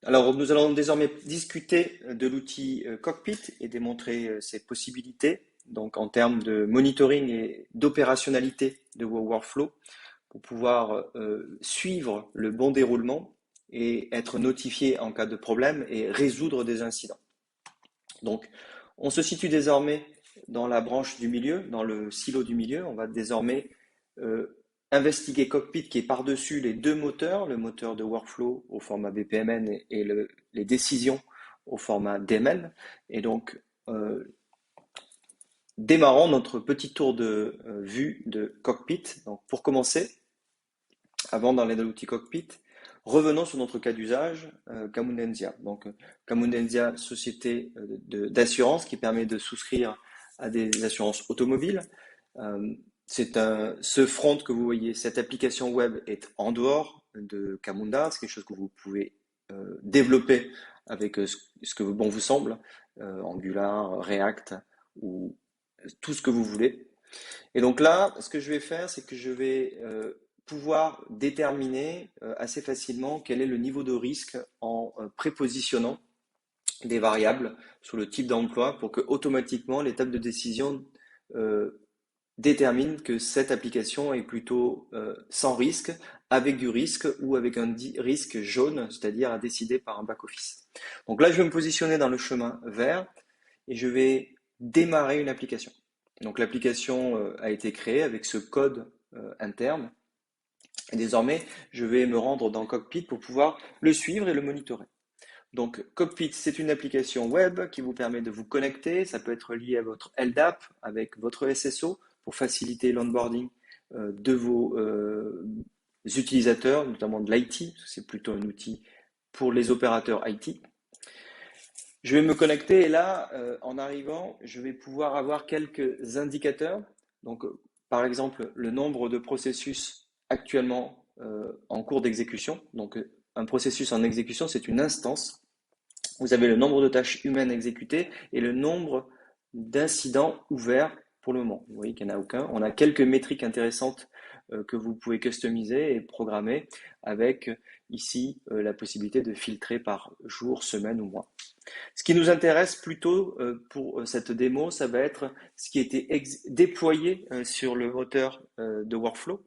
Alors, nous allons désormais discuter de l'outil Cockpit et démontrer ses possibilités, donc en termes de monitoring et d'opérationnalité de vos workflows, pour pouvoir suivre le bon déroulement et être notifié en cas de problème et résoudre des incidents. Donc, on se situe désormais dans la branche du milieu, dans le silo du milieu. On va désormais euh, investiguer Cockpit qui est par-dessus les deux moteurs, le moteur de workflow au format BPMN et les décisions au format DMN. Et donc, démarrons notre petit tour de vue de Cockpit. Donc, pour commencer, avant d'aller dans l'outil Cockpit, revenons sur notre cas d'usage, Camundensia. Donc, Camundensia, société d'assurance qui permet de souscrire à des assurances automobiles. Euh, ce front que vous voyez, cette application web est en dehors de Camunda. C'est quelque chose que vous pouvez développer avec ce que bon vous semble, Angular, React ou tout ce que vous voulez. Et donc là, ce que je vais faire, c'est que je vais pouvoir déterminer assez facilement quel est le niveau de risque en prépositionnant des variables sur le type d'emploi pour que automatiquement l'étape de décision euh, détermine que cette application est plutôt sans risque, avec du risque ou avec un risque jaune, c'est-à-dire à décider par un back-office. Donc là, je vais me positionner dans le chemin vert et je vais démarrer une application. Donc l'application a été créée avec ce code interne et désormais je vais me rendre dans Cockpit pour pouvoir le suivre et le monitorer. Donc Cockpit, c'est une application web qui vous permet de vous connecter, ça peut être lié à votre LDAP avec votre SSO pour faciliter l'onboarding de vos utilisateurs, notamment de l'IT, c'est plutôt un outil pour les opérateurs IT. Je vais me connecter et là, en arrivant, je vais pouvoir avoir quelques indicateurs. Donc, par exemple, le nombre de processus actuellement en cours d'exécution. Donc, un processus en exécution, c'est une instance. Vous avez le nombre de tâches humaines exécutées et le nombre d'incidents ouverts pour le moment. Vous voyez qu'il n'y en a aucun. On a quelques métriques intéressantes que vous pouvez customiser et programmer avec ici la possibilité de filtrer par jour, semaine ou mois. Ce qui nous intéresse plutôt pour cette démo, ça va être ce qui a été déployé sur le moteur de workflow.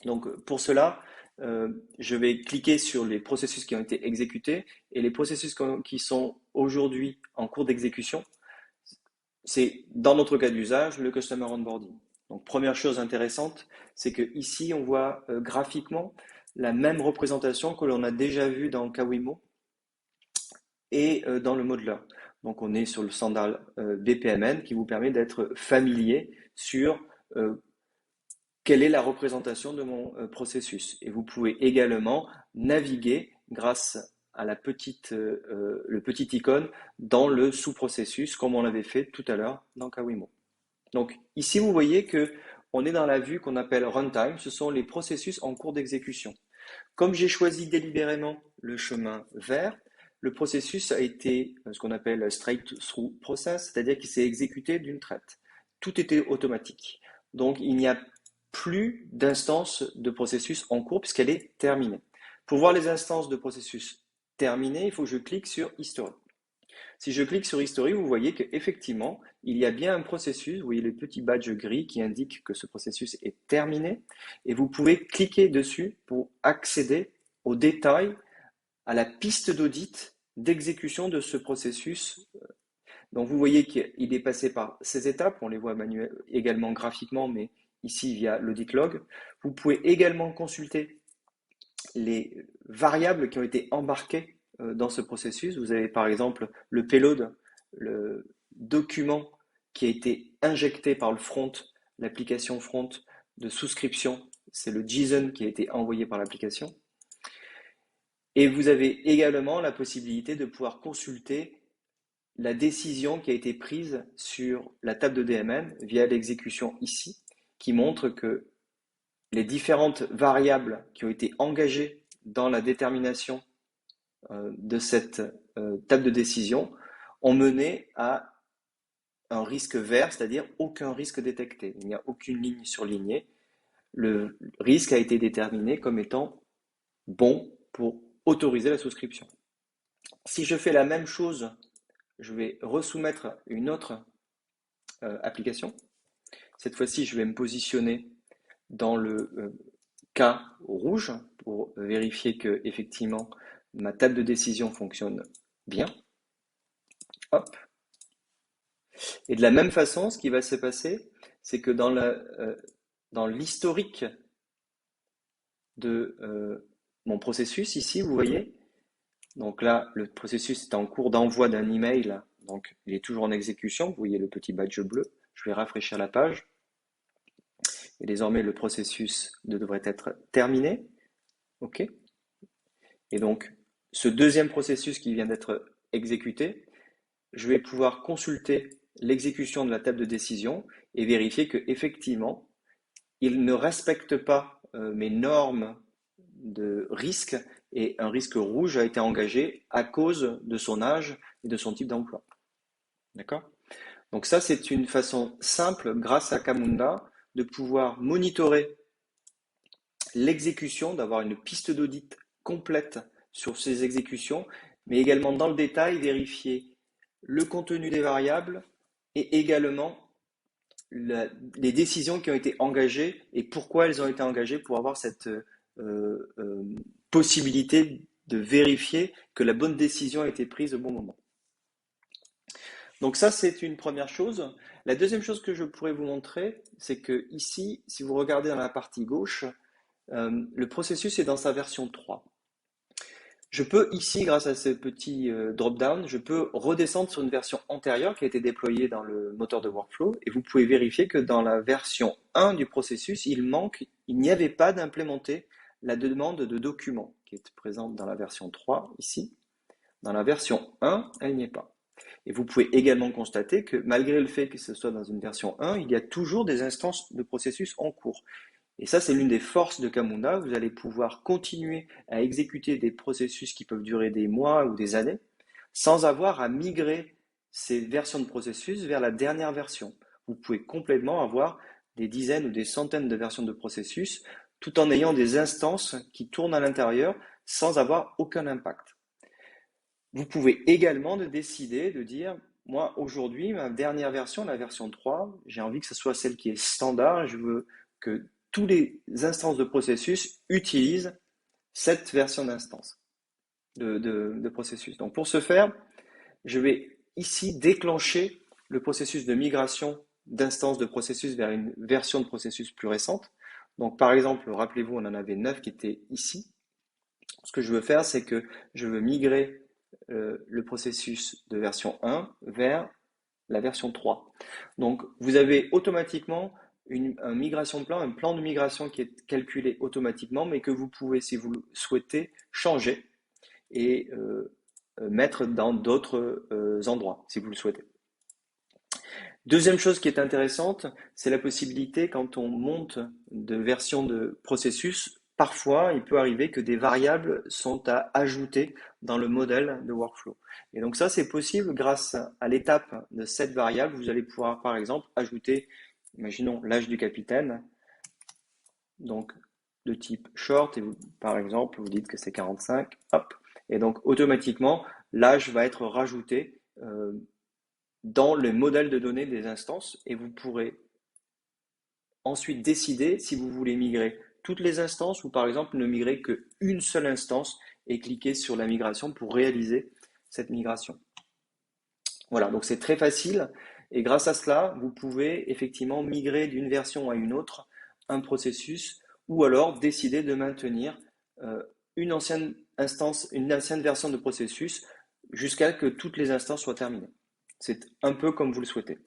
Donc pour cela, je vais cliquer sur les processus qui ont été exécutés et les processus qui sont aujourd'hui en cours d'exécution. C'est dans notre cas d'usage le Customer Onboarding. Donc première chose intéressante, c'est que ici on voit graphiquement la même représentation que l'on a déjà vue dans Kawimo et dans le modeler. Donc on est sur le standard BPMN qui vous permet d'être familier sur quelle est la représentation de mon processus. Et vous pouvez également naviguer grâce à le petit icône dans le sous-processus comme on l'avait fait tout à l'heure dans Kawimo. Donc ici vous voyez que on est dans la vue qu'on appelle runtime, ce sont les processus en cours d'exécution. Comme j'ai choisi délibérément le chemin vert, le processus a été ce qu'on appelle straight-through process, c'est-à-dire qu'il s'est exécuté d'une traite. Tout était automatique. Donc il n'y a plus d'instance de processus en cours puisqu'elle est terminée. Pour voir les instances de processus terminées, il faut que je clique sur History. Si je clique sur History, vous voyez qu'effectivement, il y a bien un processus. Vous voyez le petit badge gris qui indique que ce processus est terminé. Et vous pouvez cliquer dessus pour accéder aux détails, à la piste d'audit d'exécution de ce processus. Donc vous voyez qu'il est passé par ces étapes. On les voit également graphiquement, mais ici via l'audit log. Vous pouvez également consulter les variables qui ont été embarquées dans ce processus. Vous avez par exemple le payload, le document qui a été injecté par le front, l'application front de souscription. C'est le JSON qui a été envoyé par l'application. Et vous avez également la possibilité de pouvoir consulter la décision qui a été prise sur la table de DMN via l'exécution ici, qui montre que les différentes variables qui ont été engagées dans la détermination de cette table de décision ont mené à un risque vert, c'est-à-dire aucun risque détecté. Il n'y a aucune ligne surlignée. Le risque a été déterminé comme étant bon pour autoriser la souscription. Si je fais la même chose, je vais resoumettre une autre application. Cette fois-ci, je vais me positionner dans le cas rouge pour vérifier que effectivement ma table de décision fonctionne bien. Hop. Et de la même façon, ce qui va se passer, c'est que dans l'historique de mon processus ici, vous voyez, donc là, le processus est en cours d'envoi d'un email, donc il est toujours en exécution. Vous voyez le petit badge bleu. Je vais rafraîchir la page. Et désormais, le processus devrait être terminé. OK. Et donc, ce deuxième processus qui vient d'être exécuté, je vais pouvoir consulter l'exécution de la table de décision et vérifier que effectivement, il ne respecte pas mes normes de risque et un risque rouge a été engagé à cause de son âge et de son type d'emploi. D'accord? Donc ça, c'est une façon simple, grâce à Camunda, de pouvoir monitorer l'exécution, d'avoir une piste d'audit complète sur ces exécutions, mais également dans le détail vérifier le contenu des variables et également les décisions qui ont été engagées et pourquoi elles ont été engagées pour avoir cette possibilité de vérifier que la bonne décision a été prise au bon moment. Donc ça, c'est une première chose. La deuxième chose que je pourrais vous montrer, c'est que ici, si vous regardez dans la partie gauche, le processus est dans sa version 3. Je peux ici, grâce à ce petit drop-down, je peux redescendre sur une version antérieure qui a été déployée dans le moteur de workflow et vous pouvez vérifier que dans la version 1 du processus, il n'y avait pas d'implémenter la demande de document qui est présente dans la version 3 ici. Dans la version 1, elle n'y est pas. Et vous pouvez également constater que malgré le fait que ce soit dans une version 1, il y a toujours des instances de processus en cours. Et ça, c'est l'une des forces de Camunda. Vous allez pouvoir continuer à exécuter des processus qui peuvent durer des mois ou des années sans avoir à migrer ces versions de processus vers la dernière version. Vous pouvez complètement avoir des dizaines ou des centaines de versions de processus tout en ayant des instances qui tournent à l'intérieur sans avoir aucun impact. Vous pouvez également décider de dire, moi aujourd'hui, ma dernière version, la version 3, j'ai envie que ce soit celle qui est standard. Je veux que tous les instances de processus utilisent cette version d'instance de processus. Donc pour ce faire, je vais ici déclencher le processus de migration d'instances de processus vers une version de processus plus récente. Donc par exemple, rappelez-vous, on en avait 9 qui étaient ici. Ce que je veux faire, c'est que je veux migrer le processus de version 1 vers la version 3. Donc vous avez automatiquement un migration plan, un plan de migration qui est calculé automatiquement, mais que vous pouvez, si vous le souhaitez, changer et mettre dans d'autres endroits, si vous le souhaitez. Deuxième chose qui est intéressante, c'est la possibilité, quand on monte de version de processus, parfois il peut arriver que des variables sont à ajouter dans le modèle de workflow. Et donc ça, c'est possible grâce à l'étape de cette variable. Vous allez pouvoir, par exemple, ajouter, imaginons l'âge du capitaine, donc de type short, et vous, par exemple, vous dites que c'est 45, hop, et donc automatiquement, l'âge va être rajouté dans le modèle de données des instances et vous pourrez ensuite décider si vous voulez migrer toutes les instances ou par exemple ne migrer qu'une seule instance et cliquer sur la migration pour réaliser cette migration. Voilà, donc c'est très facile et grâce à cela, vous pouvez effectivement migrer d'une version à une autre un processus ou alors décider de maintenir une ancienne instance, une ancienne version de processus jusqu'à ce que toutes les instances soient terminées. C'est un peu comme vous le souhaitez.